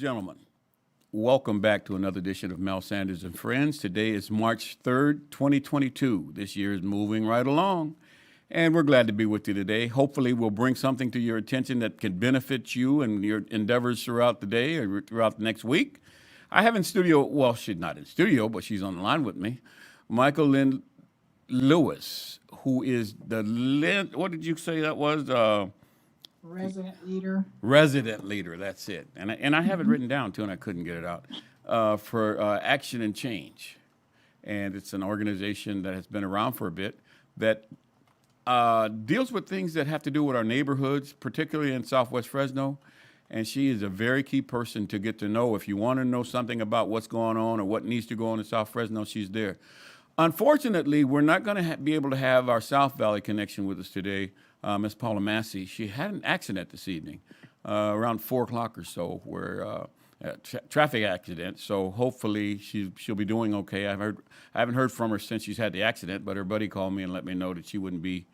gentlemen, welcome back to another edition of Mel Sanders and Friends. Today is March 3rd, 2022. This year is moving right along, and we're glad to be with you today. Hopefully, we'll bring something to your attention that can benefit you and your endeavors throughout the day or throughout the next week. I have in studio, well, she's not in studio, but she's on the line with me, Michaelynn Lewis, who is what did you say that was? Resident leader. Resident leader, that's it. And I have it written down too, and I couldn't get it out, for Action and Change. And it's an organization that has been around for a bit that deals with things that have to do with our neighborhoods, particularly in Southwest Fresno. And she is a very key person to get to know. If you want to know something about what's going on or what needs to go on in South Fresno, she's there. Unfortunately, we're not going to be able to have our South Valley connection with us today. Ms. Paula Massey, she had an accident this evening, around 4 o'clock or so, where a traffic accident. So hopefully she'll be doing okay. I haven't heard from her since she's had the accident, but her buddy called me and let me know that she wouldn't be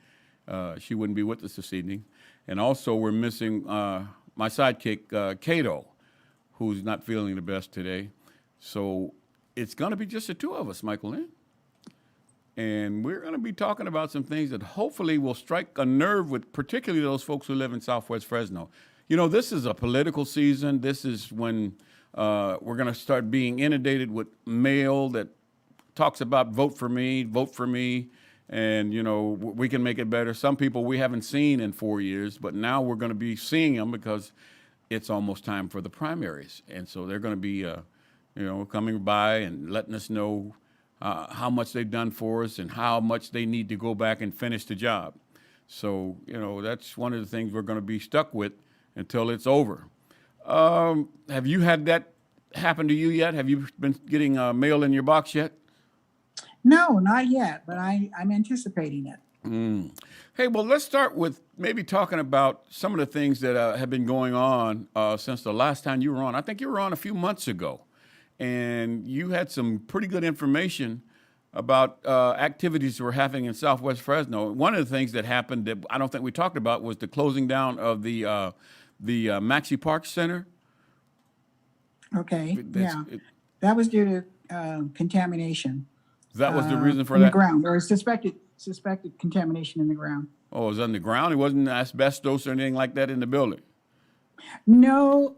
with us this evening. And also we're missing my sidekick, Cato, who's not feeling the best today. So it's going to be just the two of us, Michaelynn. And we're going to be talking about some things that hopefully will strike a nerve with particularly those folks who live in Southwest Fresno. You know, this is a political season. This is when we're going to start being inundated with mail that talks about vote for me, and, you know, we can make it better. Some people we haven't seen in 4 years, but now we're going to be seeing them because it's almost time for the primaries. And so they're going to be, coming by and letting us know how much they've done for us and how much they need to go back and finish the job. So, you know, that's one of the things we're going to be stuck with until it's over. Have you had that happen to you yet? Have you been getting mail in your box yet? No, not yet, but I'm anticipating it. Hey, well, let's start with maybe talking about some of the things that have been going on since the last time you were on. I think you were on a few months ago. And you had some pretty good information about activities we're having in Southwest Fresno. One of the things that happened that I don't think we talked about was the closing down of the Maxi Park Center. Okay, that was due to contamination. That was the reason for in that? The ground, or suspected contamination in the ground. Oh, it was on the ground? It wasn't asbestos or anything like that in the building? No,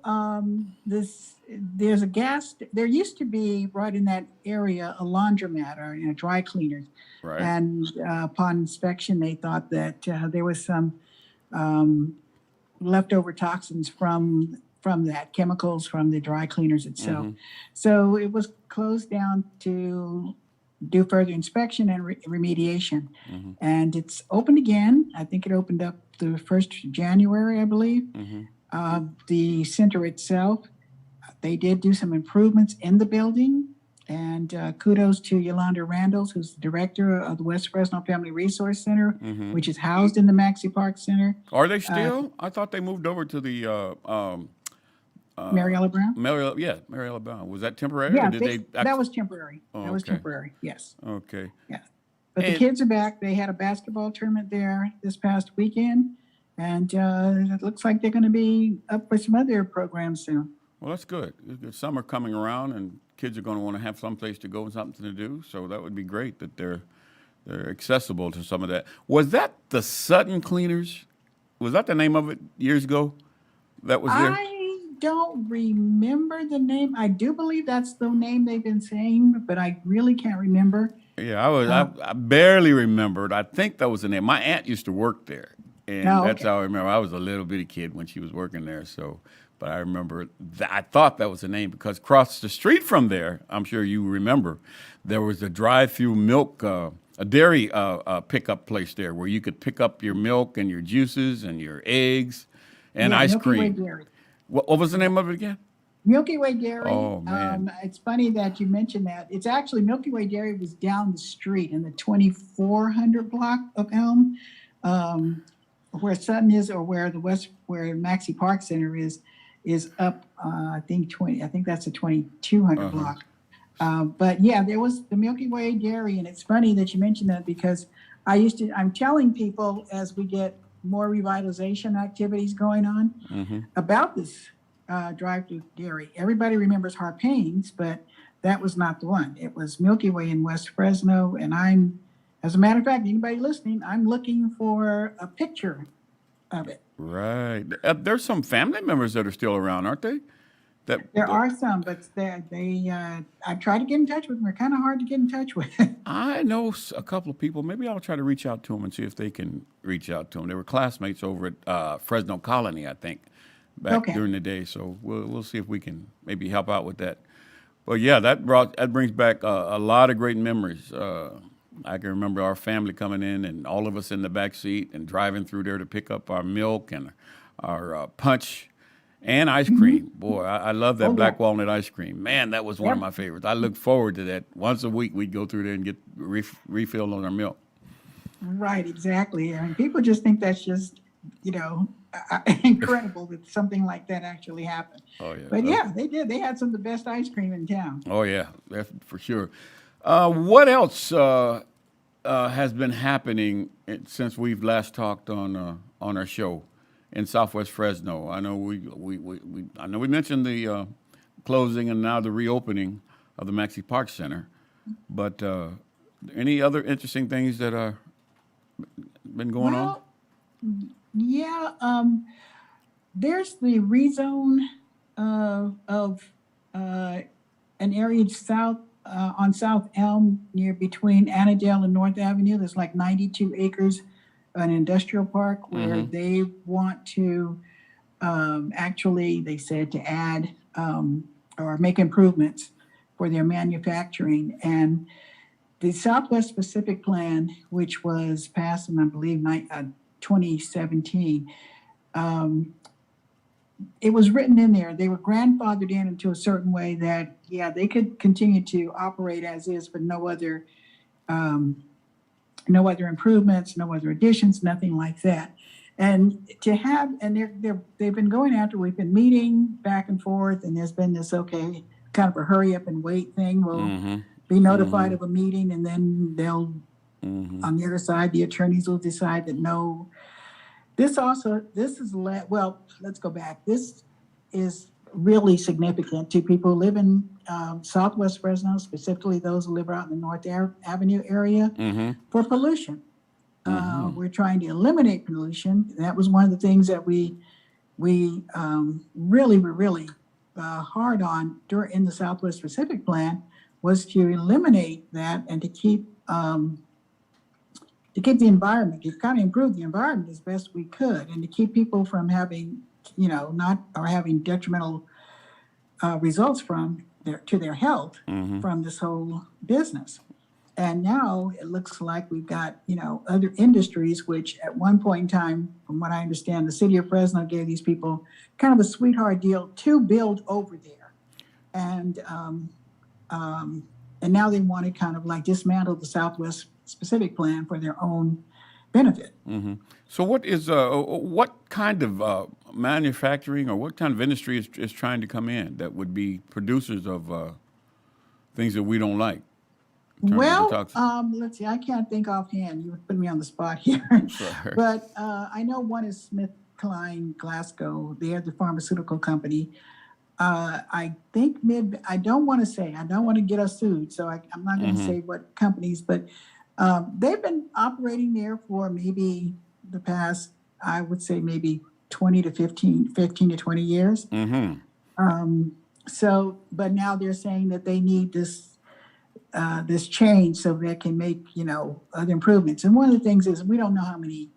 there's a gas. There used to be right in that area a laundromat or dry cleaners. Right. And upon inspection, they thought that there was some leftover toxins from that, chemicals from the dry cleaners itself. Mm-hmm. So it was closed down to do further inspection and remediation. Mm-hmm. And it's opened again. I think it opened up the 1st of January, I believe. Mm-hmm. The center itself, they did do some improvements in the building, and kudos to Yolanda Randalls, who's the director of the West Fresno Family Resource Center, mm-hmm. which is housed in the Maxi Park Center. Are they still? I thought they moved over to the Mariella Brown? Mariella Brown. Was that temporary? Yeah, that was temporary. That was temporary, yes. Okay. Yeah. But the kids are back. They had a basketball tournament there this past weekend. And it looks like they're going to be up for some other programs soon. Well, that's good. Summer coming around, and kids are going to want to have some place to go and something to do. So that would be great that they're accessible to some of that. Was that the Sutton Cleaners? Was that the name of it years ago? That was there? I don't remember the name. I do believe that's the name they've been saying, but I really can't remember. Yeah, I barely remembered. I think that was the name. My aunt used to work there. And that's how I remember. I was a little bitty kid when she was working there. So, but I remember I thought that was the name because across the street from there, I'm sure you remember, there was a drive-through milk, a dairy pickup place there where you could pick up your milk and your juices and your eggs and ice cream. Milky Way Dairy. What was the name of it again? Milky Way Dairy. Oh, man. It's funny that you mentioned that. It's actually Milky Way Dairy was down the street in the 2400 block of Elm. Where Sutton is, or where Maxi Park Center is up. I think that's the 2200 block. But yeah, there was the Milky Way Dairy, and it's funny that you mentioned that because I'm telling people as we get more revitalization activities going on about this drive-through dairy. Everybody remembers Harpain's, but that was not the one. It was Milky Way in West Fresno, and as a matter of fact, anybody listening, I'm looking for a picture of it. Right. There's some family members that are still around, aren't they? There are some, but I tried to get in touch with them. They're kind of hard to get in touch with. I know a couple of people. Maybe I'll try to reach out to them and see if they can reach out to them. They were classmates over at Fresno Colony, I think, back Okay. during the day. So we'll see if we can maybe help out with that. But yeah, that brings back a lot of great memories. I can remember our family coming in and all of us in the back seat and driving through there to pick up our milk and our punch and ice cream. Boy, I love that Oh, black yeah. walnut ice cream. Man, that was one of Yep. my favorites. I look forward to that. Once a week, we'd go through there and get refilled on our milk. Right, exactly. And people just think that's just, incredible that something like that actually happened. Oh, yeah. But yeah, they did. They had some of the best ice cream in town. Oh, yeah, that's for sure. What else has been happening since we've last talked on our show in Southwest Fresno? I know we mentioned the closing and now the reopening of the Maxey Park Center, but any other interesting things that are been going on? Well, yeah, there's the rezone of an area south on South Elm near between Annandale and North Avenue. There's like 92 acres, an industrial park where they want to actually, they said, to add or make improvements for their manufacturing. And the Southwest Pacific Plan, which was passed in, I believe, 2017, it was written in there. They were grandfathered in into a certain way that, yeah, they could continue to operate as is, but no other improvements, no other additions, nothing like that. And they've been going after. We've been meeting back and forth, and there's been this kind of a hurry up and wait thing. We'll be notified of a meeting, and then they'll on the other side, the attorneys will decide that no. Let's go back. This is really significant to people who live in Southwest Fresno, specifically those who live out in the North Avenue area, for pollution. We're trying to eliminate pollution. That was one of the things that we really were really hard on in the Southwest Pacific Plan, was to eliminate that and to keep the environment, to kind of improve the environment as best we could, and to keep people from having, having detrimental results to their health from this whole business. And now it looks like we've got, other industries, which at one point in time, from what I understand, the city of Fresno gave these people kind of a sweetheart deal to build over there. And now they want to kind of like dismantle the Southwest Specific Plan for their own benefit. So what kind of manufacturing or what kind of industry is trying to come in that would be producers of things that we don't like? Well, let's see. I can't think offhand. You put me on the spot here. Sorry. But I know one is SmithKline Glasgow. They're the pharmaceutical company. I think I don't want to get us sued, so I'm not going to say what companies, but they've been operating there for maybe the past, I would say maybe 15 to 20 years. But now they're saying that they need this change so they can make, other improvements. And one of the things is we don't know how many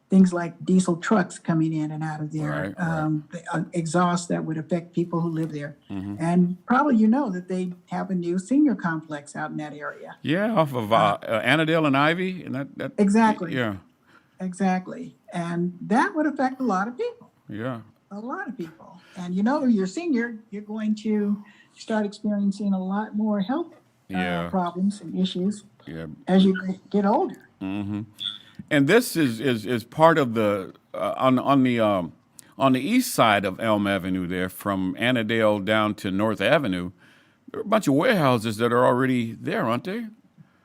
things like diesel trucks coming in and out of there, the exhaust that would affect people who live there. And probably that they have a new senior complex out in that area. Yeah, off of Annandale and Ivy, and that Exactly. Yeah. Exactly. And that would affect a lot of people. Yeah. A lot of people. And you're senior, you're going to start experiencing a lot more health problems and issues as you get older. And this is part of the on the east side of Elm Avenue there, from Annandale down to North Avenue. There are a bunch of warehouses that are already there, aren't they?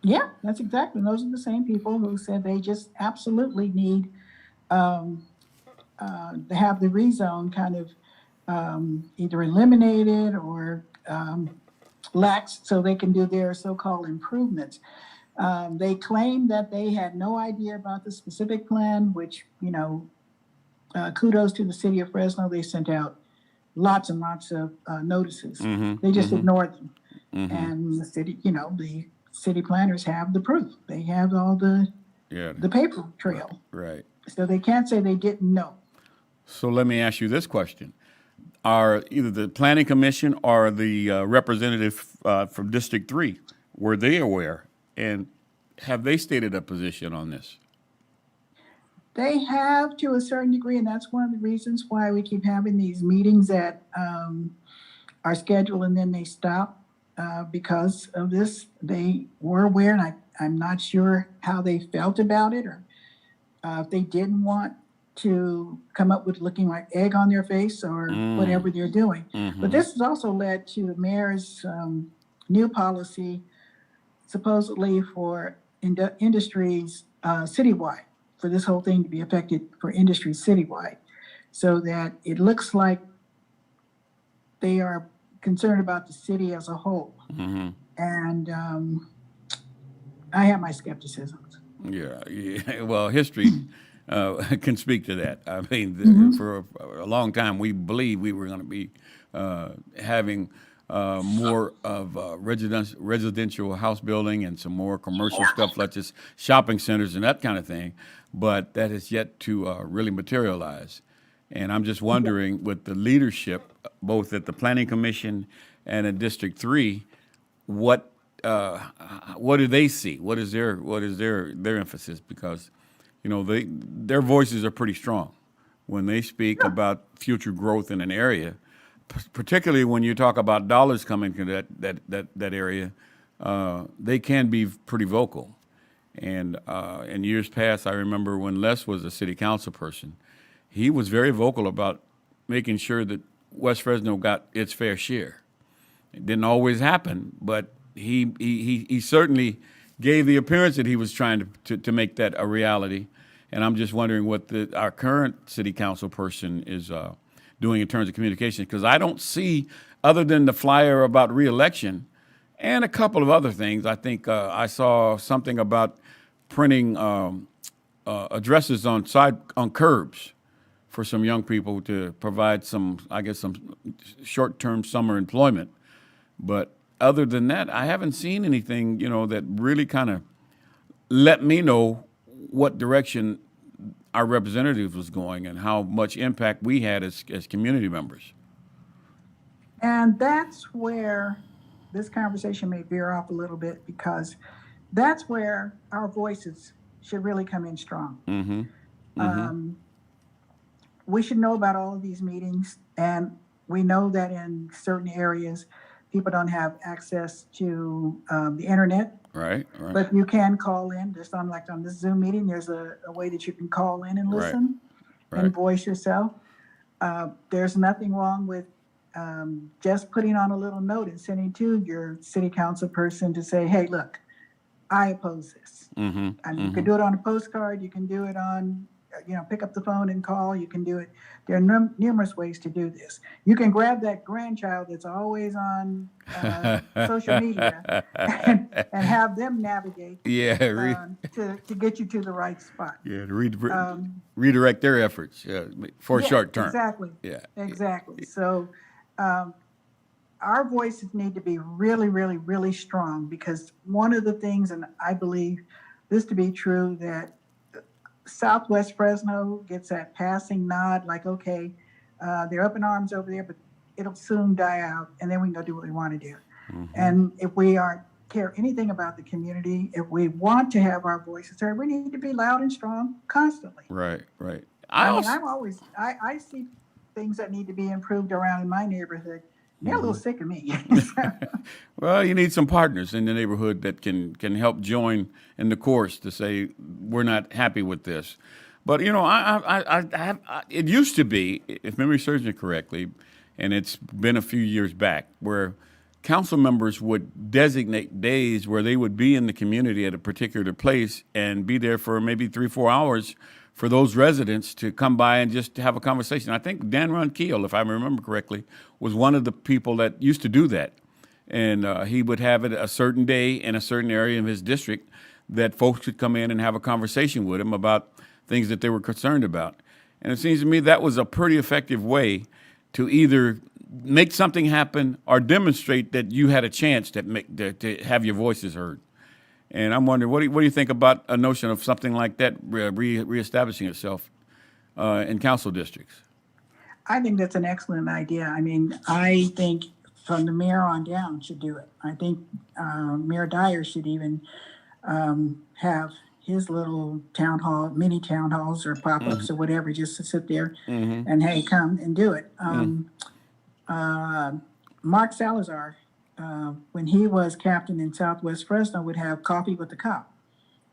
Yeah, that's exactly. And those are the same people who said they just absolutely need to have the rezone kind of either eliminated or laxed so they can do their so-called improvements. They claimed that they had no idea about the specific plan, which, kudos to the city of Fresno. They sent out lots and lots of notices. They just ignored them. And the city, the city planners have the proof. They have all the paper trail. Right. So they can't say they didn't know. So let me ask you this question. Are either the Planning Commission or the representative from District 3, were they aware? And have they stated a position on this? They have to a certain degree, and that's one of the reasons why we keep having these meetings that are scheduled and then they stop because of this. They were aware, and I'm not sure how they felt about it or if they didn't want to come up with looking like egg on their face or whatever they're doing. But this has also led to the mayor's new policy, supposedly for industries citywide, for this whole thing to be affected for industry citywide, so that it looks like they are concerned about the city as a whole. And I have my skepticisms. Yeah. Well, history can speak to that. I mean, for a long time, we believed we were going to be having more of residential house building and some more commercial stuff, like just shopping centers and that kind of thing. But that has yet to really materialize. And I'm just wondering, with the leadership, both at the Planning Commission and at District 3, what do they see? What is their emphasis? Because, their voices are pretty strong when they speak about future growth in an area, particularly when you talk about dollars coming to that area. They can be pretty vocal. And in years past, I remember when Les was a city council person, he was very vocal about making sure that West Fresno got its fair share. It didn't always happen, but he certainly gave the appearance that he was trying to make that a reality. And I'm just wondering what our current city council person is doing in terms of communication, because I don't see, other than the flyer about reelection and a couple of other things. I think I saw something about printing addresses on curbs for some young people to provide some short-term summer employment. But other than that, I haven't seen anything, that really kind of let me know what direction our representative was going and how much impact we had as community members. And that's where this conversation may veer off a little bit, because that's where our voices should really come in strong. We should know about all of these meetings, and we know that in certain areas, people don't have access to the internet. Right. But you can call in, just on this Zoom meeting, there's a way that you can call in and listen and voice yourself. There's nothing wrong with just putting on a little note and sending to your city council person to say, hey, look, I oppose this. And you can do it on a postcard, you can do it on, pick up the phone and call, you can do it. There are numerous ways to do this. You can grab that grandchild that's always on social media and have them navigate to get you to the right spot. Yeah, to redirect their efforts for a short term. Exactly. Yeah. Exactly. So our voices need to be really, really, really strong, because one of the things, and I believe this to be true, that Southwest Fresno gets that passing nod, like, okay, they're up in arms over there, but it'll soon die out, and then we can go do what we want to do. And if we care anything about the community, if we want to have our voices heard, we need to be loud and strong constantly. Right. I see things that need to be improved around in my neighborhood. They're a little sick of me. Well, you need some partners in the neighborhood that can help join in the chorus to say, we're not happy with this. But, it used to be, if memory serves me correctly, and it's been a few years back, where council members would designate days where they would be in the community at a particular place and be there for maybe 3-4 hours for those residents to come by and just to have a conversation. I think Dan Ron-Keel, if I remember correctly, was one of the people that used to do that. And he would have it a certain day in a certain area of his district that folks could come in and have a conversation with him about things that they were concerned about. And it seems to me that was a pretty effective way to either make something happen or demonstrate that you had a chance to have your voices heard. And I'm wondering, what do you think about a notion of something like that reestablishing itself in council districts? I think that's an excellent idea. I mean, I think from the mayor on down should do it. I think Mayor Dyer should even have his little town hall, mini town halls or pop-ups or whatever, just to sit there and, hey, come and do it. Mark Salazar, when he was captain in Southwest Fresno, would have coffee with the cop.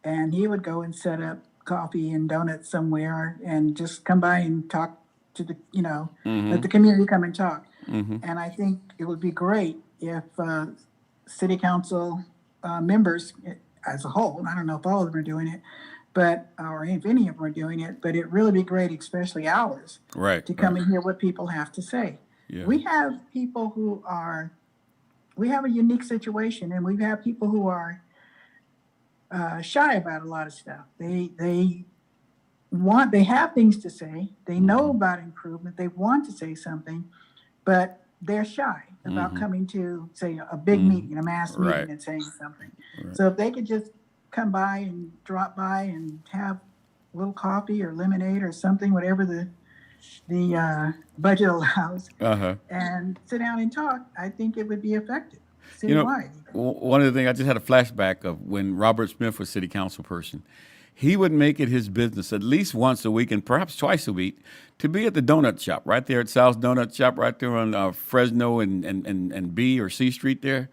And he would go and set up coffee and donuts somewhere and just come by and talk to the, let the community come and talk. And I think it would be great if city council members as a whole, I don't know if all of them are doing it, but or if any of them are doing it, but it really be great, especially ours, to come and hear what people have to say. Yeah. We have people we have a unique situation, and we have people who are shy about a lot of stuff. They have things to say. They know about improvement. They want to say something, but they're shy about coming to, say, a big meeting, a mass meeting, and saying something. So if they could just come by and drop by and have a little coffee or lemonade or something, whatever the budget allows, and sit down and talk, I think it would be effective citywide. One of the things, I just had a flashback of when Robert Smith was city council person. He would make it his business at least once a week and perhaps twice a week to be at the donut shop right there at Sal's Donut Shop right there on Fresno and B or C Street there.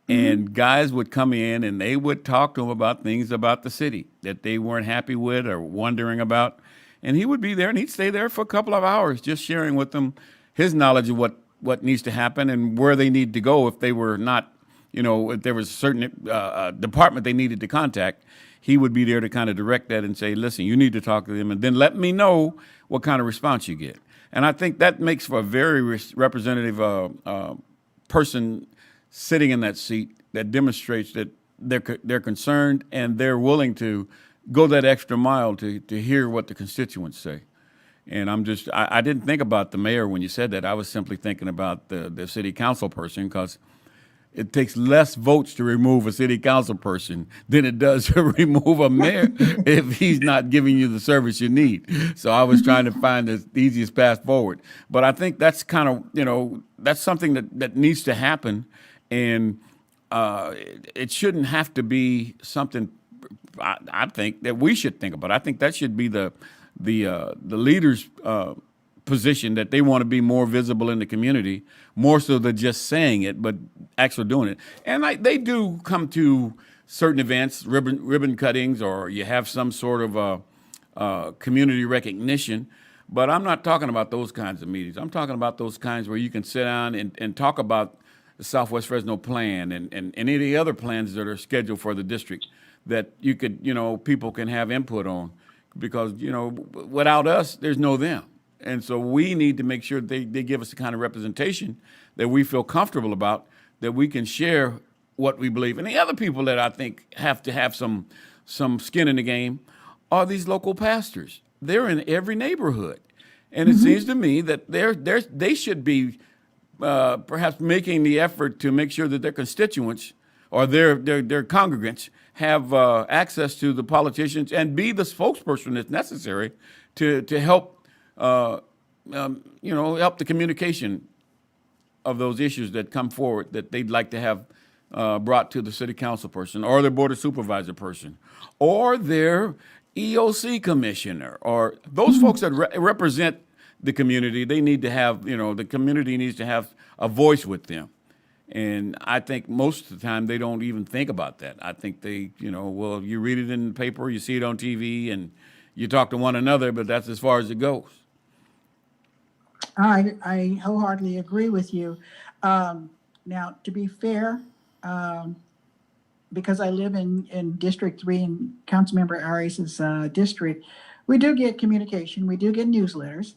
And guys would come in and they would talk to him about things about the city that they weren't happy with or wondering about. And he would be there and he'd stay there for a couple of hours just sharing with them his knowledge of what needs to happen and where they need to go if they were not, if there was a certain department they needed to contact. He would be there to kind of direct that and say, listen, you need to talk to them, and then let me know what kind of response you get. And I think that makes for a very representative person sitting in that seat that demonstrates that they're concerned and they're willing to go that extra mile to hear what the constituents say. And I didn't think about the mayor when you said that. I was simply thinking about the city council person, because it takes less votes to remove a city council person than it does to remove a mayor if he's not giving you the service you need. So I was trying to find the easiest path forward. But I think that's kind of, that's something that needs to happen. And it shouldn't have to be something I think that we should think about. I think that should be the leaders' position, that they want to be more visible in the community, more so than just saying it, but actually doing it. And they do come to certain events, ribbon cuttings, or you have some sort of community recognition. But I'm not talking about those kinds of meetings. I'm talking about those kinds where you can sit down and talk about the Southwest Fresno plan and any of the other plans that are scheduled for the district that you could, people can have input on. Because, without us, there's no them. And so we need to make sure they give us the kind of representation that we feel comfortable about, that we can share what we believe. And the other people that I think have to have some skin in the game are these local pastors. They're in every neighborhood. And it seems to me that they should be perhaps making the effort to make sure that their constituents or their congregants have access to the politicians and be the spokesperson that's necessary to help help the communication of those issues that come forward that they'd like to have brought to the city council person or their board of supervisor person or their EOC commissioner or those folks that represent the community. They need to have, the community needs to have a voice with them. And I think most of the time they don't even think about that. I think they, well, you read it in the paper, you see it on TV, and you talk to one another, but that's as far as it goes. I wholeheartedly agree with you. Now, to be fair, because I live in District 3 in Councilmember Arias's district, We do get communication. We do get newsletters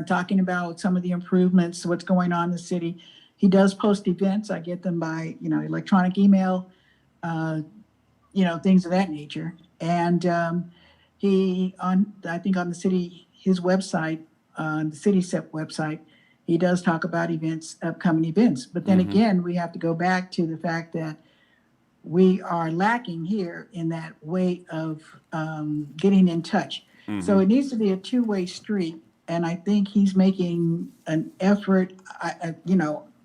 talking about some of the improvements, what's going on in the city. He does post events. I get them by, electronic email, things of that nature. And I think on the city, his website, the city SEP website, he does talk about events, upcoming events. But then again, we have to go back to the fact that we are lacking here in that way of getting in touch. So it needs to be a two-way street. And I think he's making an effort.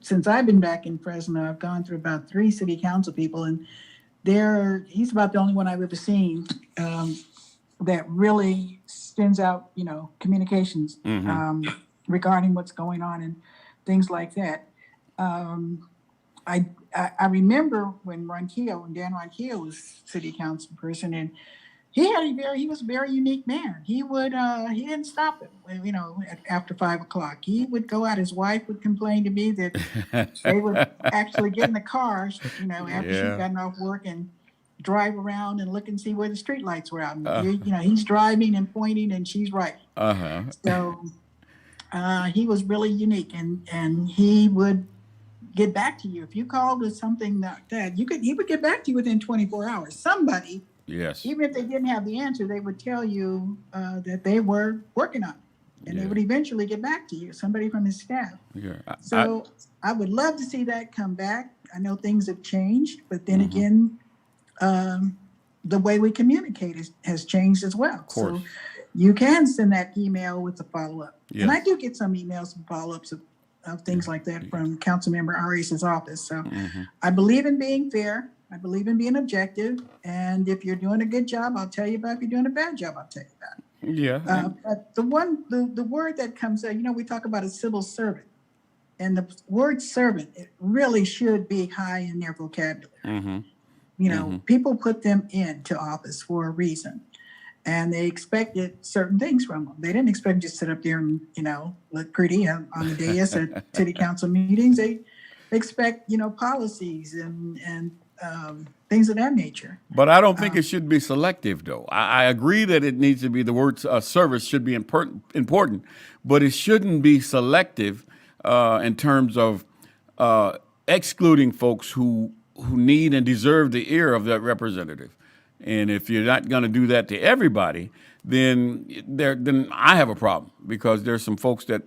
Since I've been back in Fresno, I've gone through about 3 city council people, and he's about the only one I've ever seen that really sends out, communications regarding what's going on and things like that. I remember when Dan Ronquillo was city council person, and he was a very unique man. He didn't stop it, after 5 o'clock. He would go out. His wife would complain to me that they would actually get in the car, after she'd gotten off work and drive around and look and see where the street lights were out. He's driving and pointing and she's right. So he was really unique, and he would get back to you. If you called with something like that, he would get back to you within 24 hours. Somebody, yes, even if they didn't have the answer, they would tell you that they were working on it, and they would eventually get back to you, somebody from his staff. So I would love to see that come back. I know things have changed, but then again, the way we communicate has changed as well. Of course. So you can send that email with a follow-up. Yes. And I do get some emails and follow-ups of things like that from Councilmember Arias' office. So I believe in being fair. I believe in being objective. And if you're doing a good job, I'll tell you about it. If you're doing a bad job, I'll tell you about it. Yeah. But the word that comes out, we talk about a civil servant. And the word servant, it really should be high in their vocabulary. People put them into office for a reason. And they expected certain things from them. They didn't expect you to sit up there and, look pretty on the dais at city council meetings. They expect, policies and things of that nature. But I don't think it should be selective, though. I agree that it needs to be, the word service should be important, but it shouldn't be selective in terms of excluding folks who need and deserve the ear of that representative. And if you're not going to do that to everybody, then I have a problem, because there's some folks that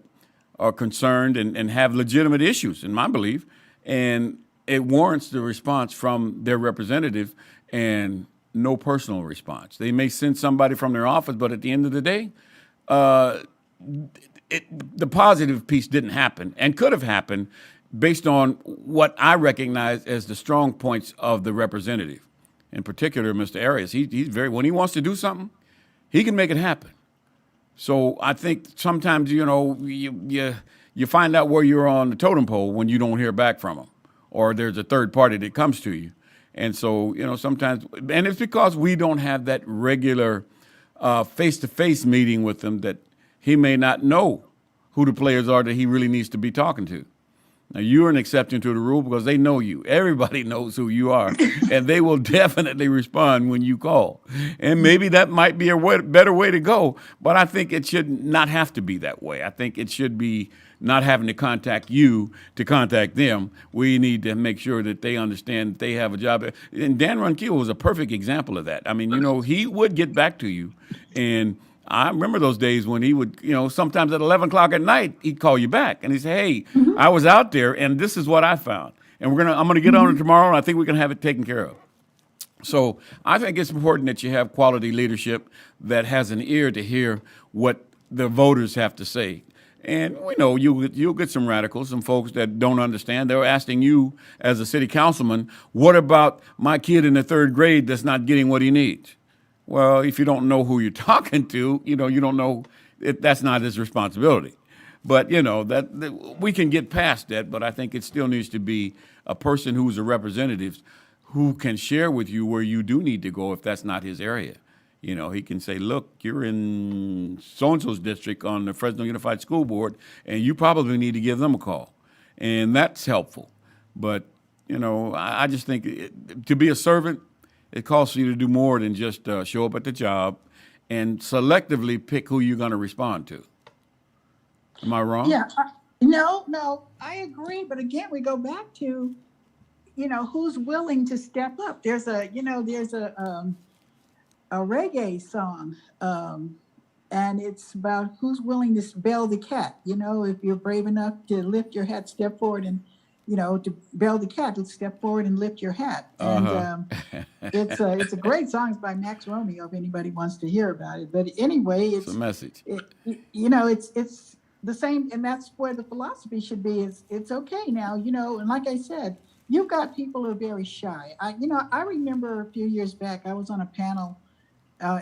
are concerned and have legitimate issues, in my belief, and it warrants the response from their representative and no personal response. They may send somebody from their office, but at the end of the day, the positive piece didn't happen and could have happened based on what I recognize as the strong points of the representative. In particular, Mr. Arias, he's when he wants to do something, he can make it happen. So I think sometimes, you find out where you're on the totem pole when you don't hear back from them, or there's a third party that comes to you. And so, sometimes, and it's because we don't have that regular face-to-face meeting with them, that he may not know who the players are that he really needs to be talking to. Now, you're an exception to the rule because they know you. Everybody knows who you are, and they will definitely respond when you call. And maybe that might be a better way to go, but I think it should not have to be that way. I think it should be not having to contact you to contact them. We need to make sure that they understand that they have a job. And Dan Ronquillo was a perfect example of that. I mean, he would get back to you, and I remember those days when he would, sometimes at 11 o'clock at night, he'd call you back and he'd say, hey, I was out there and this is what I found. And I'm going to get on it tomorrow, and I think we can have it taken care of. So I think it's important that you have quality leadership that has an ear to hear what the voters have to say. And we know you'll get some radicals, some folks that don't understand. They're asking you as a city councilman, what about my kid in the 3rd grade that's not getting what he needs? Well, if you don't know who you're talking to, you don't know that's not his responsibility. But, that we can get past that, but I think it still needs to be a person who's a representative who can share with you where you do need to go if that's not his area. He can say, look, you're in so-and-so's district on the Fresno Unified School Board, and you probably need to give them a call. And that's helpful. But, I just think to be a servant, it calls for you to do more than just show up at the job and selectively pick who you're going to respond to. Am I wrong? Yeah. No, I agree. But again, we go back to, who's willing to step up. There's a reggae song, and it's about who's willing to bail the cat. If you're brave enough to lift your hat, step forward and, to bail the cat, let's step forward and lift your hat. And it's a great song. It's by Max Romeo, if anybody wants to hear about it. But anyway, It's a message. It's the same, and that's where the philosophy should be. Is it's okay now, and like I said, you've got people who are very shy. I remember a few years back, I was on a panel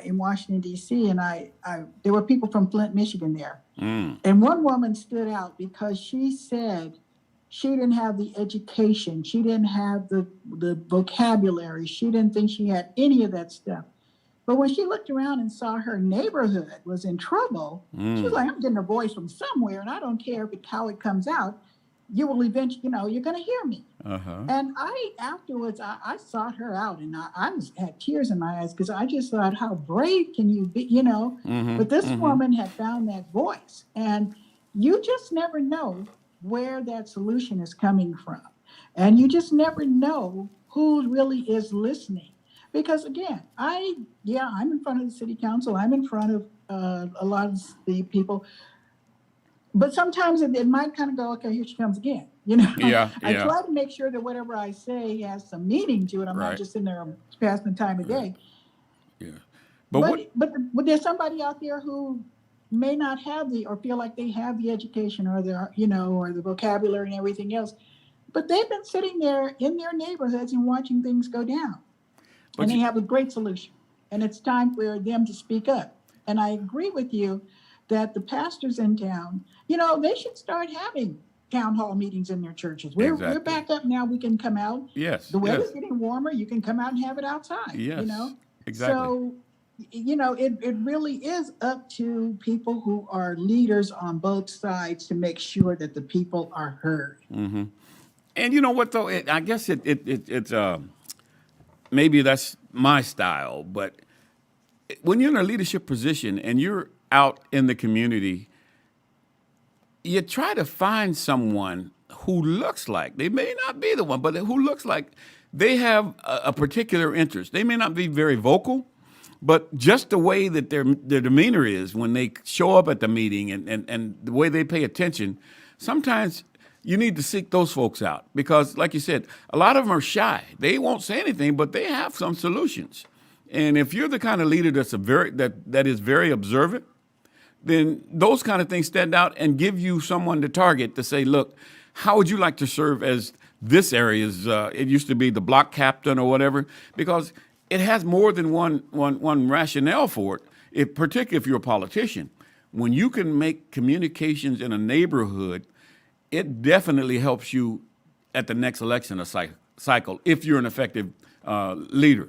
in Washington, D.C., and there were people from Flint, Michigan there. And one woman stood out because she said she didn't have the education. She didn't have the vocabulary. She didn't think she had any of that stuff. But when she looked around and saw her neighborhood was in trouble, she was like, I'm getting a voice from somewhere, and I don't care how it comes out. You will eventually, you're going to hear me. And afterwards, I sought her out, and I had tears in my eyes because I just thought, how brave can you be, But this woman had found that voice, and you just never know where that solution is coming from. And you just never know who really is listening. Because again, I'm in front of the city council. I'm in front of a lot of the people. But sometimes it might kind of go, okay, here she comes again. I try to make sure that whatever I say has some meaning to it. I'm not just sitting there passing the time of day. Yeah. But there's somebody out there who may not have or feel like they have the education or or the vocabulary and everything else. But they've been sitting there in their neighborhoods and watching things go down. And they have a great solution. And it's time for them to speak up. And I agree with you that the pastors in town, they should start having town hall meetings in their churches. We're back up now. We can come out. Yes. The weather's getting warmer. You can come out and have it outside. Yes. Exactly. So, it really is up to people who are leaders on both sides to make sure that the people are heard. Mm-hmm. And you know what, though? I guess it's maybe that's my style, but when you're in a leadership position and you're out in the community, you try to find someone who looks like, they may not be the one, but who looks like they have a particular interest. They may not be very vocal, but just the way that their demeanor is when they show up at the meeting and the way they pay attention, sometimes you need to seek those folks out because, like you said, a lot of them are shy. They won't say anything, but they have some solutions. And if you're the kind of leader that is very observant, then those kind of things stand out and give you someone to target to say, look, how would you like to serve as this area's, it used to be the block captain or whatever, because it has more than one rationale for it, particularly if you're a politician. When you can make communications in a neighborhood, it definitely helps you at the next election cycle if you're an effective leader.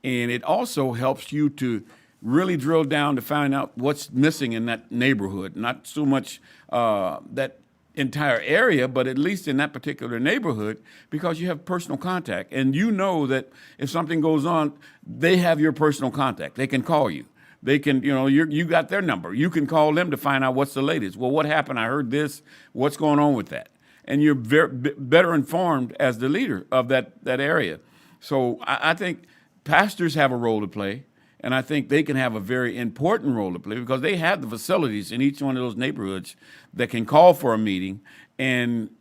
And it also helps you to really drill down to find out what's missing in that neighborhood. Not so much that entire area, but at least in that particular neighborhood, because you have personal contact. And you know that if something goes on, they have your personal contact. They can call you. They can, you got their number. You can call them to find out what's the latest. Well, what happened? I heard this. What's going on with that? And you're better informed as the leader of that area. So I think pastors have a role to play, and I think they can have a very important role to play because they have the facilities in each one of those neighborhoods that can call for a meeting, and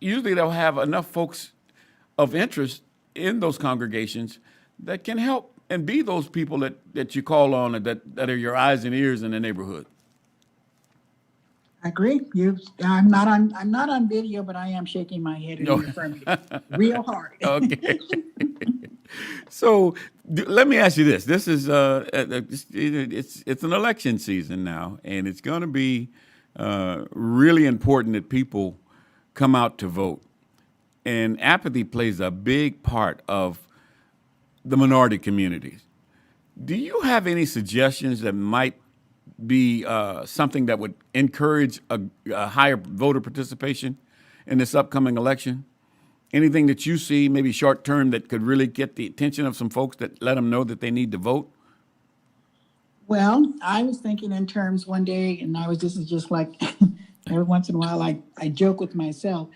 usually they'll have enough folks of interest in those congregations that can help and be those people that you call on that are your eyes and ears in the neighborhood. I agree. I'm not on video, but I am shaking my head in affirmative real hard. Okay. So let me ask you this. This is it's an election season now, and it's going to be really important that people come out to vote. And apathy plays a big part of the minority communities. Do you have any suggestions that might be something that would encourage a higher voter participation in this upcoming election? Anything that you see, maybe short term, that could really get the attention of some folks that let them know that they need to vote? Well, I was thinking in terms one day, and this is just like every once in a while, I joke with myself.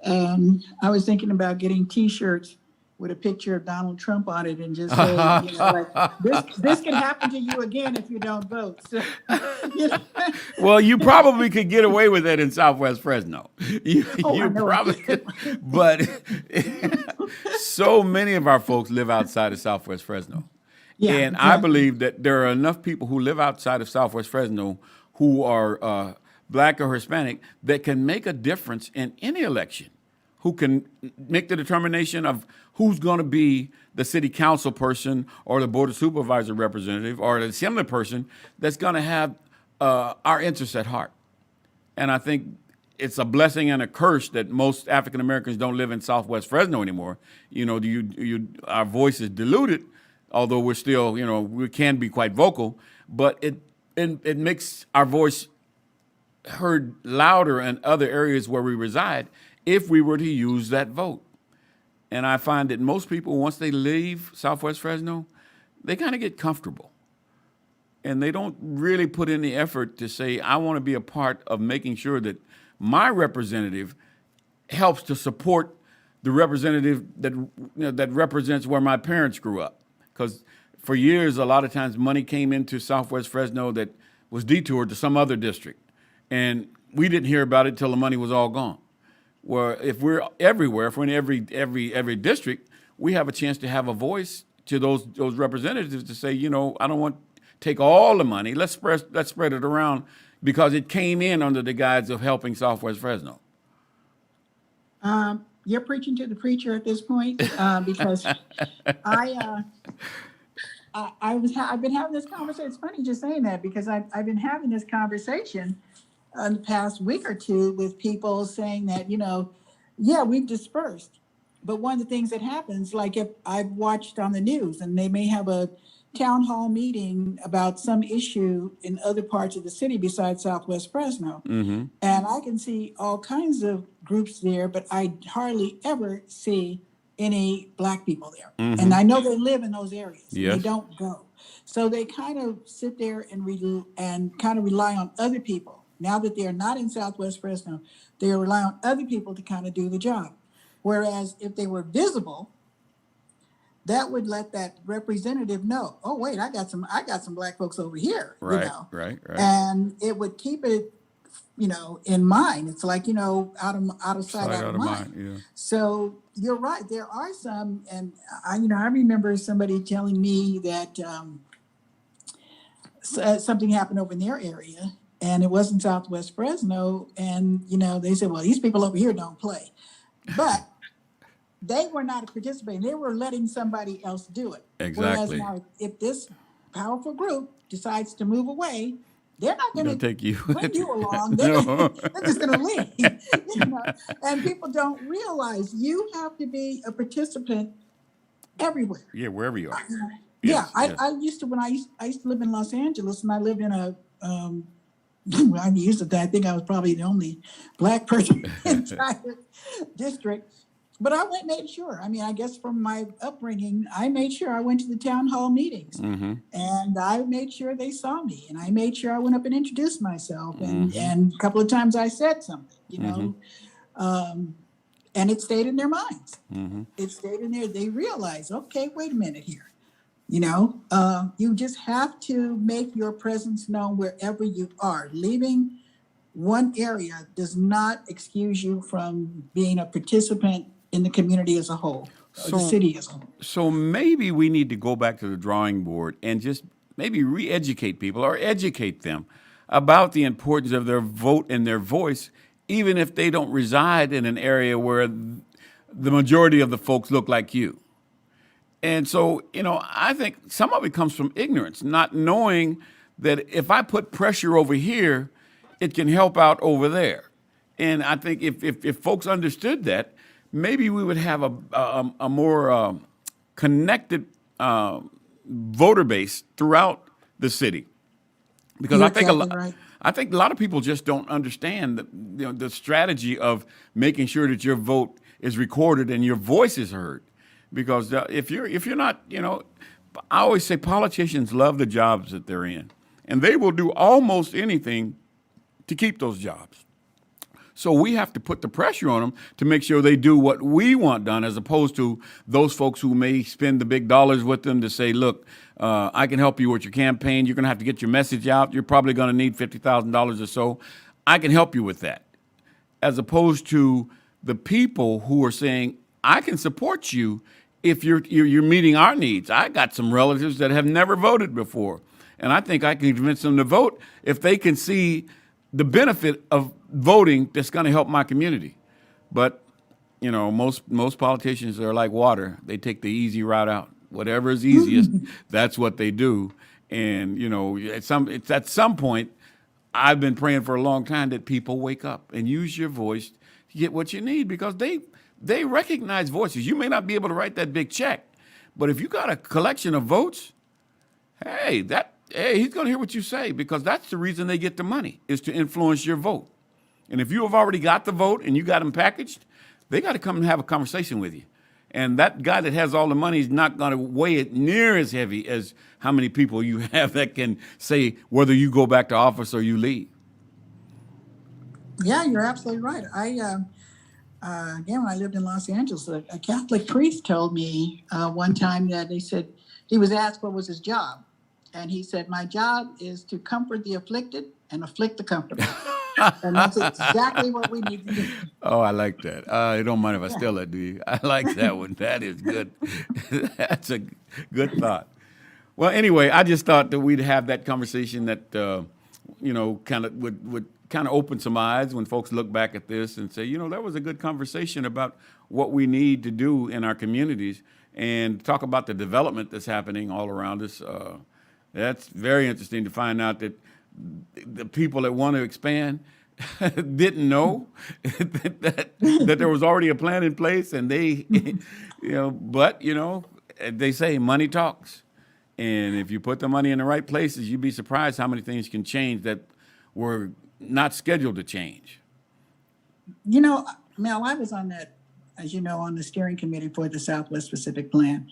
I was thinking about getting T-shirts with a picture of Donald Trump on it and just say, like this can happen to you again if you don't vote. So, you know, Well, you probably could get away with that in Southwest Fresno. You, oh, I you know I probably did. could, but so many of our folks live outside of Southwest Fresno. Yeah, And I exactly. believe that there are enough people who live outside of Southwest Fresno who are black or Hispanic that can make a difference in any election, who can make the determination of who's going to be the city council person or the board of supervisor representative or the assembly person that's going to have our interests at heart. And I think it's a blessing and a curse that most African Americans don't live in Southwest Fresno anymore. Our voice is diluted, although we're still, we can be quite vocal, but it makes our voice heard louder in other areas where we reside if we were to use that vote. And I find that most people, once they leave Southwest Fresno, they kind of get comfortable. And they don't really put in the effort to say, I want to be a part of making sure that my representative helps to support the representative that represents where my parents grew up. Because for years, a lot of times money came into Southwest Fresno that was detoured to some other district. And we didn't hear about it till the money was all gone. Where if we're everywhere, if we're in every district, we have a chance to have a voice to those representatives to say, I don't want to take all the money. Let's spread it around because it came in under the guise of helping Southwest Fresno. You're preaching to the preacher at this point because I I've been having this conversation. It's funny just saying that because I've been having this conversation in the past week or two with people saying that, yeah, we've dispersed. But one of the things that happens, like if I've watched on the news and they may have a town hall meeting about some issue in other parts of the city besides Southwest Fresno. Mm-hmm. And I can see all kinds of groups there, but I hardly ever see any Black people there. Mm-hmm. And I know they live in those areas. Yes. They don't go. So they kind of sit there and kind of rely on other people. Now that they're not in Southwest Fresno, they rely on other people to kind of do the job. Whereas if they were visible, that would let that representative know, oh, wait, I got some Black folks over here, Right. And it would keep it, in mind. It's like, out of sight, out of mind. Yeah. So you're right. There are some, and I remember somebody telling me that something happened over in their area, and it wasn't Southwest Fresno, and they said, well, these people over here don't play, but they were not participating. They were letting somebody else do it. Exactly. Whereas now, if this powerful group decides to move away, they're not going to take you bring you along. They're just going to leave. And people don't realize you have to be a participant everywhere. Yeah, wherever you are. Yes. I used to live in Los Angeles, and I lived in a. I think I was probably the only Black person in the entire district. But I made sure. I guess from my upbringing, I made sure I went to the town hall meetings, Mm-hmm. and I made sure they saw me, and I made sure I went up and introduced myself, and, Mm-hmm. and a couple of times I said something, and it stayed in their minds. Mm-hmm. It stayed in there. They realized, okay, wait a minute here. You just have to make your presence known wherever you are. Leaving one area does not excuse you from being a participant in the community as a whole, or the city as a whole. So maybe we need to go back to the drawing board and just maybe re-educate people or educate them about the importance of their vote and their voice, even if they don't reside in an area where the majority of the folks look like you. And so, I think some of it comes from ignorance, not knowing that if I put pressure over here, it can help out over there. And I think if folks understood that, maybe we would have a more connected voter base throughout the city. Because I think a lot of people just don't understand the strategy of making sure that your vote is recorded and your voice is heard. Because if you're not, I always say politicians love the jobs that they're in. and they will do almost anything to keep those jobs. So we have to put the pressure on them to make sure they do what we want done, as opposed to those folks who may spend the big dollars with them to say, look, I can help you with your campaign. You're going to have to get your message out. You're probably going to need $50,000 or so. I can help you with that. As opposed to the people who are saying, I can support you if you're meeting our needs. I got some relatives that have never voted before, and I think I can convince them to vote if they can see the benefit of voting that's going to help my community. But, you know, most politicians are like water. They take the easy route out. Whatever is easiest, that's what they do. And, you know, it's at some point, I've been praying for a long time that people wake up and use your voice to get what you need, because they recognize voices. You may not be able to write that big check, but if you got a collection of votes, hey, he's going to hear what you say, because that's the reason they get the money, is to influence your vote. And if you have already got the vote and you got them packaged, they got to come and have a conversation with you. And that guy that has all the money is not going to weigh it near as heavy as how many people you have that can say whether you go back to office or you leave. Yeah, you're absolutely right. Again, when I lived in Los Angeles, a Catholic priest told me one time that he was asked what was his job. And he said, my job is to comfort the afflicted and afflict the comfortable. And that's exactly what we need to do. Oh, I like that. You don't mind if I steal that, do you? I like that one. That is good. That's a good thought. Well, anyway, I just thought that we'd have that conversation that, kind of would kind of open some eyes when folks look back at this and say, that was a good conversation about what we need to do in our communities, and talk about the development that's happening all around us. That's very interesting to find out that the people that want to expand didn't know that there was already a plan in place, and they, but they say money talks. And if you put the money in the right places, you'd be surprised how many things can change that were not scheduled to change. Mel, I was on that, as you know, on the steering committee for the Southwest Pacific Plan.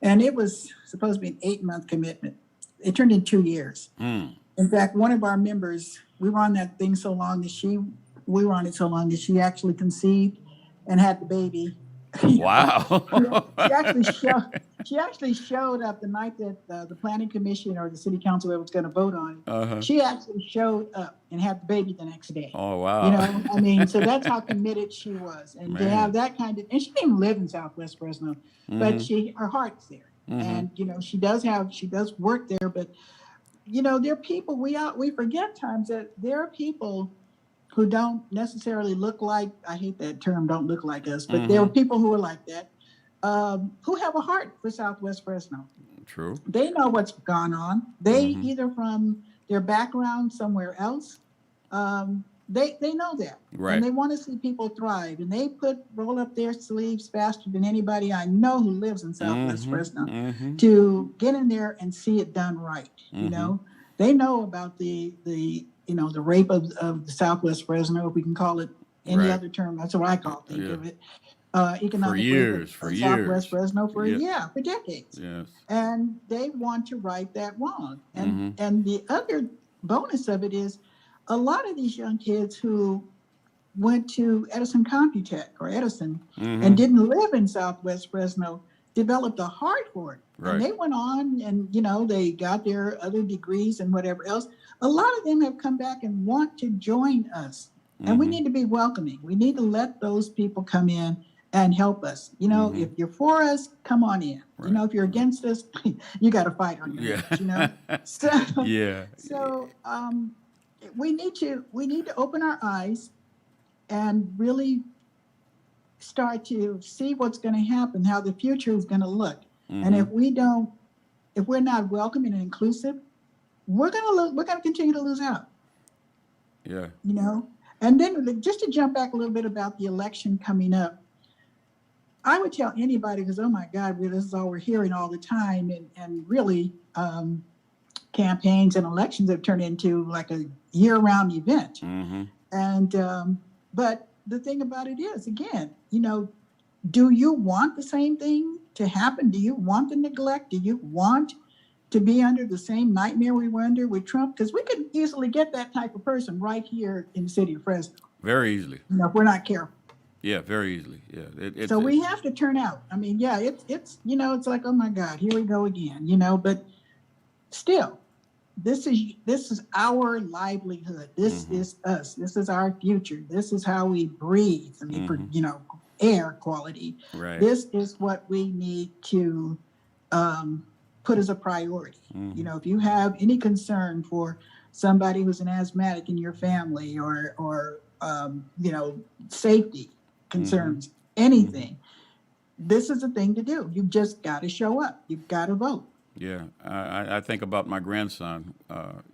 And it was supposed to be an 8-month commitment. It turned in 2 years. In fact, one of our members, we were on that thing so long that she actually conceived and had the baby. Wow. She actually showed up the night that the planning commission or the city council was going to vote on it. Uh-huh. She actually showed up and had the baby the next day. Oh, wow. So that's how committed she was. And to have that kind of, and she didn't live in Southwest Fresno, but her heart's there. And, she does work there, but, there are people, we forget times that there are people who don't necessarily look like, I hate that term, don't look like us, but there are people who are like that, who have a heart for Southwest Fresno. True. They know what's gone on. They either from their background somewhere else, they know that. Right. And they want to see people thrive. And they roll up their sleeves faster than anybody I know who lives in Southwest Fresno to get in there and see it done right. They know about the rape of the Southwest Fresno, if we can call it any other term. That's what I think of it. Economic for years. Southwest Fresno for decades. Yes. And they want to right that wrong. And the other bonus of it is a lot of these young kids who went to Edison Computech or Edison and didn't live in Southwest Fresno developed a heart for it. Right. And they went on and, they got their other degrees and whatever else. A lot of them have come back and want to join us. And we need to be welcoming. We need to let those people come in and help us. If you're for us, come on in. Right. If you're against us, you got to fight on your hands, So, So we need to open our eyes and really start to see what's going to happen, how the future is going to look. And if we're not welcoming and inclusive, we're going to continue to lose out. Yeah. And then just to jump back a little bit about the election coming up, I would tell anybody, because, oh my God, this is all we're hearing all the time. And really, campaigns and elections have turned into like a year-round event. And, but the thing about it is, again, do you want the same thing to happen? Do you want the neglect? Do you want to be under the same nightmare we were under with Trump? Because we could easily get that type of person right here in the city of Fresno, Very easily. if we're not careful. Yeah, very easily. Yeah. So we have to turn out. I mean, yeah, it's it's like, oh my God, here we go again, but still, this is our livelihood. This is us. This is our future. This is how we breathe. I mean, for air quality. Right. This is what we need to put as a priority. If you have any concern for somebody who's an asthmatic in your family, or safety concerns, anything, this is a thing to do. You've just got to show up. You've got to vote. Yeah, I think about my grandson.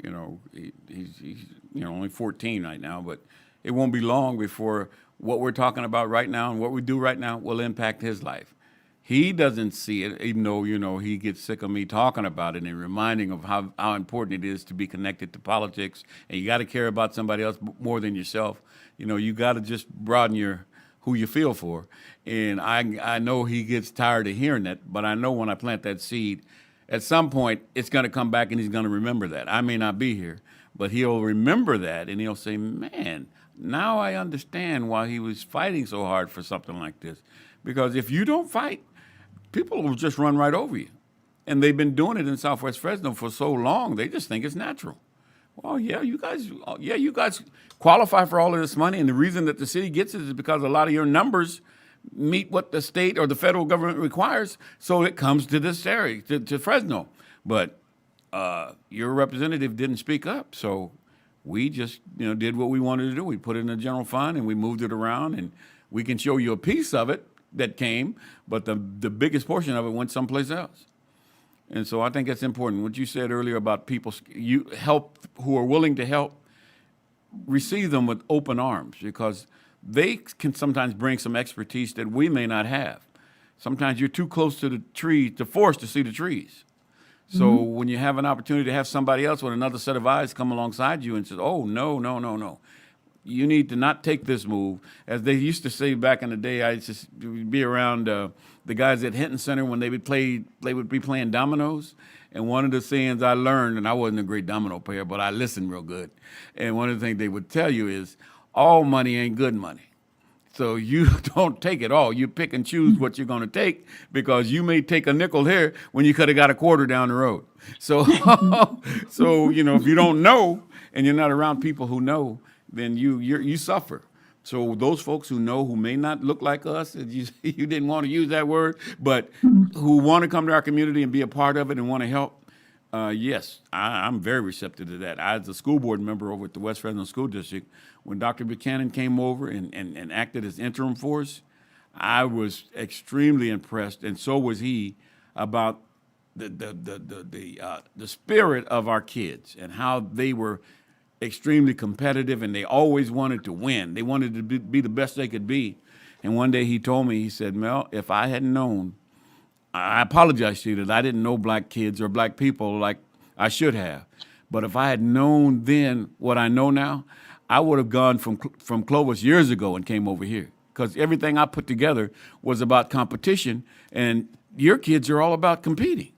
He's only 14 right now, but it won't be long before what we're talking about right now and what we do right now will impact his life. He doesn't see it, even though he gets sick of me talking about it and reminding of how important it is to be connected to politics, and you got to care about somebody else more than yourself. You got to just broaden who you feel for, and I know he gets tired of hearing that, but I know when I plant that seed, at some point, it's going to come back and he's going to remember that. I may not be here, but he'll remember that and he'll say, man, now I understand why he was fighting so hard for something like this. Because if you don't fight, people will just run right over you. And they've been doing it in Southwest Fresno for so long, they just think it's natural. Well, you guys qualify for all of this money. And the reason that the city gets it is because a lot of your numbers meet what the state or the federal government requires, so it comes to this area, to Fresno. But your representative didn't speak up, so we just did what we wanted to do. We put it in the general fund and we moved it around, and we can show you a piece of it that came, but the biggest portion of it went someplace else. And so I think that's important. What you said earlier about people who are willing to help, receive them with open arms, because they can sometimes bring some expertise that we may not have. Sometimes you're too close to the tree, to forest to see the trees. So when you have an opportunity to have somebody else with another set of eyes come alongside you and says, oh, no. You need to not take this move. As they used to say back in the day, I used to be around the guys at Hinton Center when they would be playing dominoes. And one of the sayings I learned, and I wasn't a great domino player, but I listened real good. And one of the things they would tell you is, all money ain't good money. So you don't take it all. You pick and choose what you're going to take, because you may take a nickel here when you could have got a quarter down the road. So, if you don't know and you're not around people who know, then you suffer. So those folks who know, who may not look like us, you didn't want to use that word, but who want to come to our community and be a part of it and want to help, yes, I'm very receptive to that. I was a school board member over at the West Fresno School District. When Dr. Buchanan came over and acted as interim for us, I was extremely impressed, and so was he, about the spirit of our kids and how they were extremely competitive, and they always wanted to win. They wanted to be the best they could be. And one day he told me, he said, Mel, if I had known, I apologize to you that I didn't know black kids or black people like I should have. But if I had known then what I know now, I would have gone from Clovis years ago and came over here, because everything I put together was about competition, and your kids are all about competing.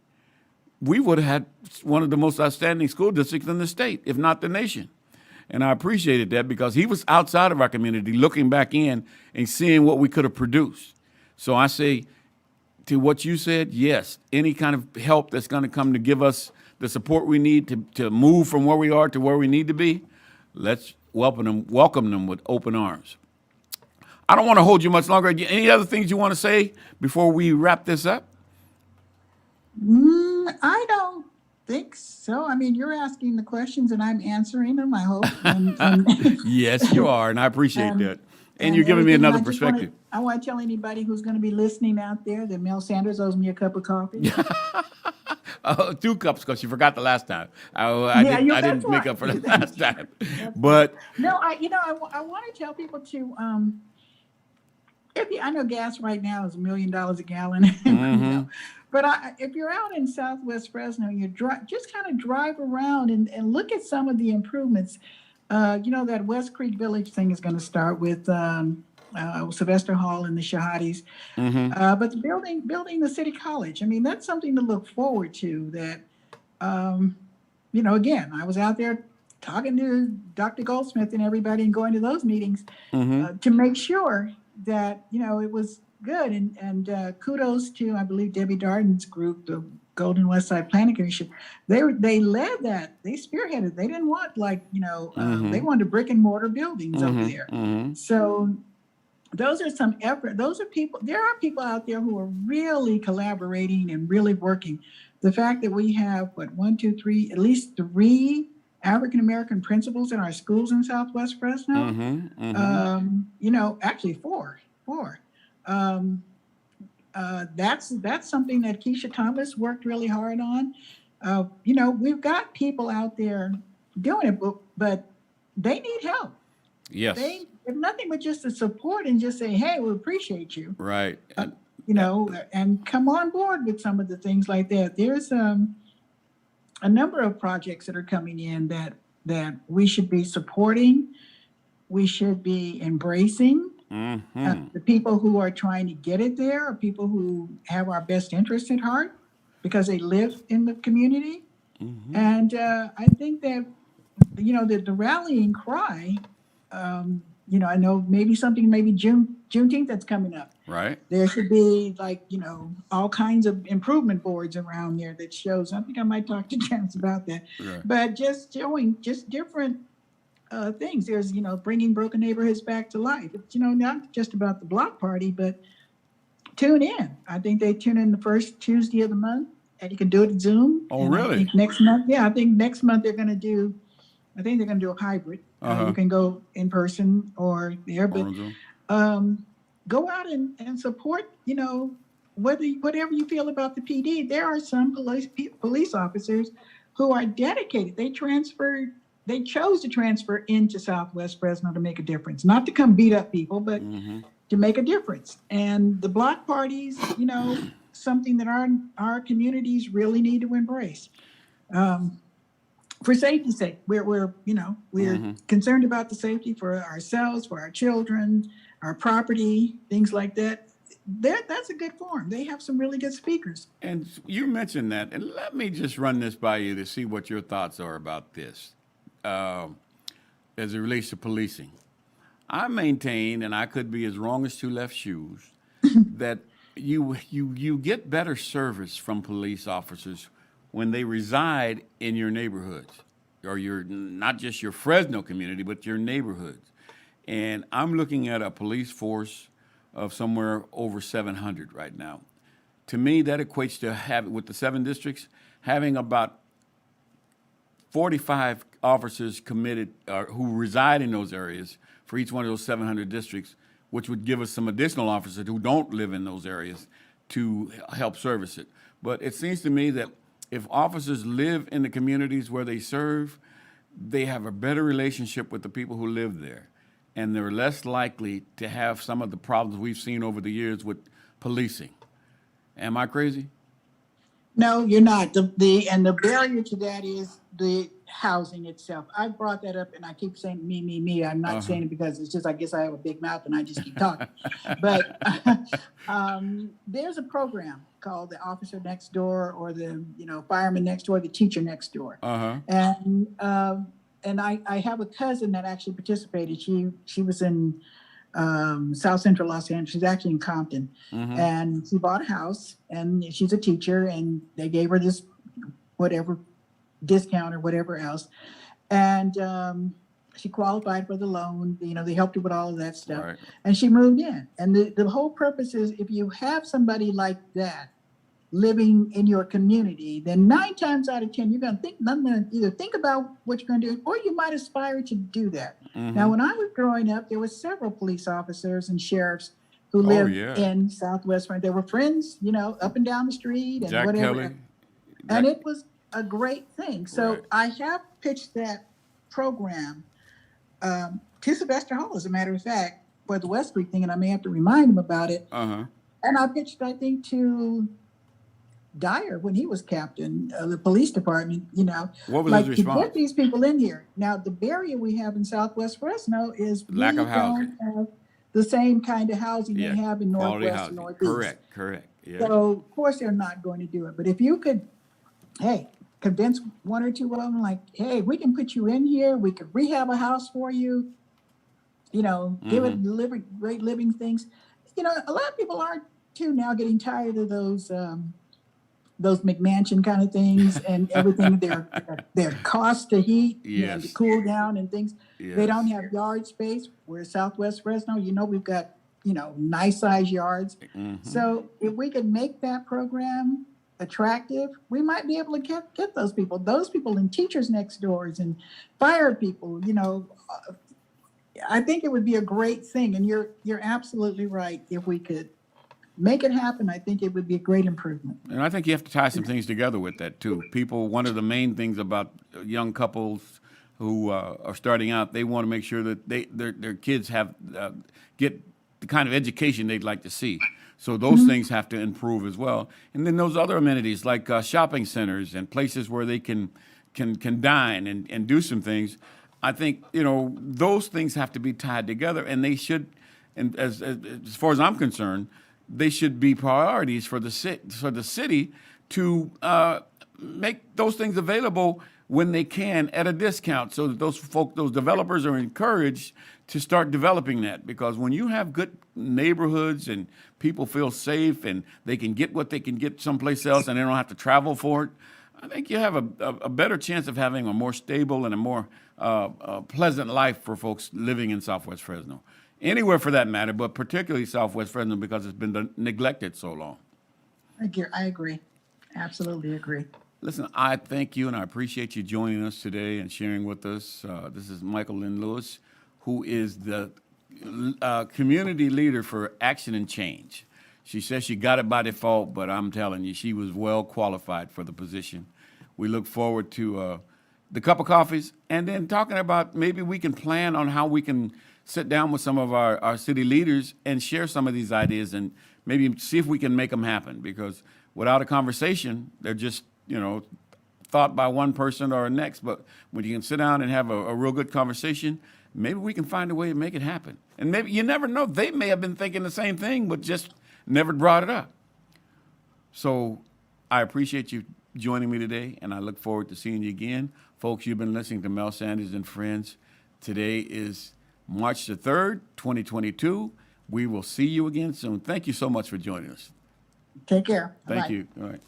We would have had one of the most outstanding school districts in the state, if not the nation. And I appreciated that, because he was outside of our community looking back in and seeing what we could have produced. So I say, to what you said, yes, any kind of help that's going to come to give us the support we need to move from where we are to where we need to be, let's welcome them with open arms. I don't want to hold you much longer. Any other things you want to say before we wrap this up? I don't think so. I mean, you're asking the questions and I'm answering them, I hope. Yes, you are, and I appreciate that. And you're giving me another perspective. I want to tell anybody who's going to be listening out there that Mel Sanders owes me a cup of coffee. 2 cups, because you forgot the last time. I didn't make up for the last time. But no, I want to tell people to I know gas right now is $1 million a gallon. But if you're out in Southwest Fresno, just kind of drive around and look at some of the improvements. That West Creek Village thing is going to start with Sylvester Hall and the Shahadis. But building the City College, I mean, that's something to look forward to, that Again, I was out there talking to Dr. Goldsmith and everybody and going to those meetings to make sure that, it was good. And kudos to, I believe, Debbie Darden's group, the Golden West Side Planning Commission. They led that. They spearheaded. They didn't want they wanted brick and mortar buildings over there. So those are some effort. There are people out there who are really collaborating and really working. The fact that we have, at least 3 African-American principals in our schools in Southwest Fresno, actually 4. That's something that Keisha Thomas worked really hard on. We've got people out there doing it, but they need help. Yes. If nothing but just to support and just say, hey, we appreciate you. Right. And come on board with some of the things like that. There's a number of projects that are coming in that we should be supporting. We should be embracing. The people who are trying to get it there are people who have our best interests at heart because they live in the community. And I think that, the rallying cry, I know maybe Juneteenth that's coming up. Right. There should be all kinds of improvement boards around there that shows. I think I might talk to Chance about that. Right. But just showing just different things. There's, bringing broken neighborhoods back to life. It's, not just about the block party, but tune in. I think they tune in the first Tuesday of the month, and you can do it at Zoom. Oh, and really? I think next month they're going to do a hybrid. You can go in person or there, but go out and support, whatever you feel about the PD. There are some police officers who are dedicated. They chose to transfer into Southwest Fresno to make a difference, not to come beat up people, but to make a difference. And the block parties, something that our communities really need to embrace. For safety's sake, we're concerned about the safety for ourselves, for our children, our property, things like that. That's a good forum. They have some really good speakers. And you mentioned that, and let me just run this by you to see what your thoughts are about this, as it relates to policing. I maintain, and I could be as wrong as 2 left shoes, that you get better service from police officers when they reside in your neighborhoods, or not just your Fresno community, but your neighborhoods. And I'm looking at a police force of somewhere over 700 right now. To me, that equates to with the 7 districts, having about 45 officers committed who reside in those areas for each one of those 700 districts, which would give us some additional officers who don't live in those areas to help service it. But it seems to me that if officers live in the communities where they serve, they have a better relationship with the people who live there, and they're less likely to have some of the problems we've seen over the years with policing. Am I crazy? No, you're not. The barrier to that is the housing itself. I brought that up, and I keep saying me. I'm not saying it because it's just I guess I have a big mouth and I just keep talking. But there's a program called the Officer Next Door, or the Fireman Next Door, the Teacher Next Door. And I have a cousin that actually participated. She was in South Central Los Angeles. She's actually in Compton, and she bought a house, and she's a teacher, and they gave her this whatever discount or whatever else, and she qualified for the loan. They helped her with all of that stuff, right. And she moved in. And the whole purpose is, if you have somebody like that living in your community, then 9 times out of 10, you're going to either think about what you're going to do, or you might aspire to do that. Now, when I was growing up, there were several police officers and sheriffs who lived in Southwest. They were friends, up and down the street and Jack whatever. Kelly. And it was a great thing. So right. I have pitched that program to Sylvester Hall, as a matter of fact, for the West Creek thing, and I may have to remind him about it. And I pitched, I think, to Dyer when he was captain of the police department, What was his response? To get these people in here. Now, the barrier we have in Southwest Fresno is lack of housing. Don't have the same kind of housing they have in Northwest and Northeast. Correct. Yeah. So, of course, they're not going to do it. But if you could, hey, convince one or two of them, like, hey, we can put you in here. We could rehab a house for you. Give it great living things. A lot of people are too now getting tired of those McMansion kind of things and everything. Their cost to heat, to cool down and things. Yes. They don't have yard space. We're Southwest Fresno. We've got nice size yards. So if we could make that program attractive, we might be able to get those people and teachers next doors and fire people. I think it would be a great thing, and you're absolutely right. If we could make it happen, I think it would be a great improvement. And I think you have to tie some things together with that too. One of the main things about young couples who are starting out, they want to make sure that their kids get the kind of education they'd like to see. So those things have to improve as well. And then those other amenities like shopping centers and places where they can dine and do some things. I think those things have to be tied together, and they should. And as far as I'm concerned, they should be priorities for the city to make those things available when they can at a discount, so that those developers are encouraged to start developing that. Because when you have good neighborhoods and people feel safe and they can get what they can get someplace else and they don't have to travel for it, I think you have a better chance of having a more stable and a more pleasant life for folks living in Southwest Fresno. Anywhere for that matter, but particularly Southwest Fresno because it's been neglected so long. I agree. Absolutely agree. Listen, I thank you and I appreciate you joining us today and sharing with us. This is Michaelynn Lewis, who is the community leader for Action and Change. She says she got it by default, but I'm telling you, she was well qualified for the position. We look forward to the cup of coffees and then talking about maybe we can plan on how we can sit down with some of our city leaders and share some of these ideas and maybe see if we can make them happen. Because without a conversation, they're just, thought by one person or next. But when you can sit down and have a real good conversation, maybe we can find a way to make it happen. And maybe you never know. They may have been thinking the same thing, but just never brought it up. So I appreciate you joining me today, and I look forward to seeing you again. Folks, you've been listening to Mel Sanders and Friends. Today is March the 3rd, 2022. We will see you again soon. Thank you so much for joining us. Take care. Thank Bye-bye. you. All right.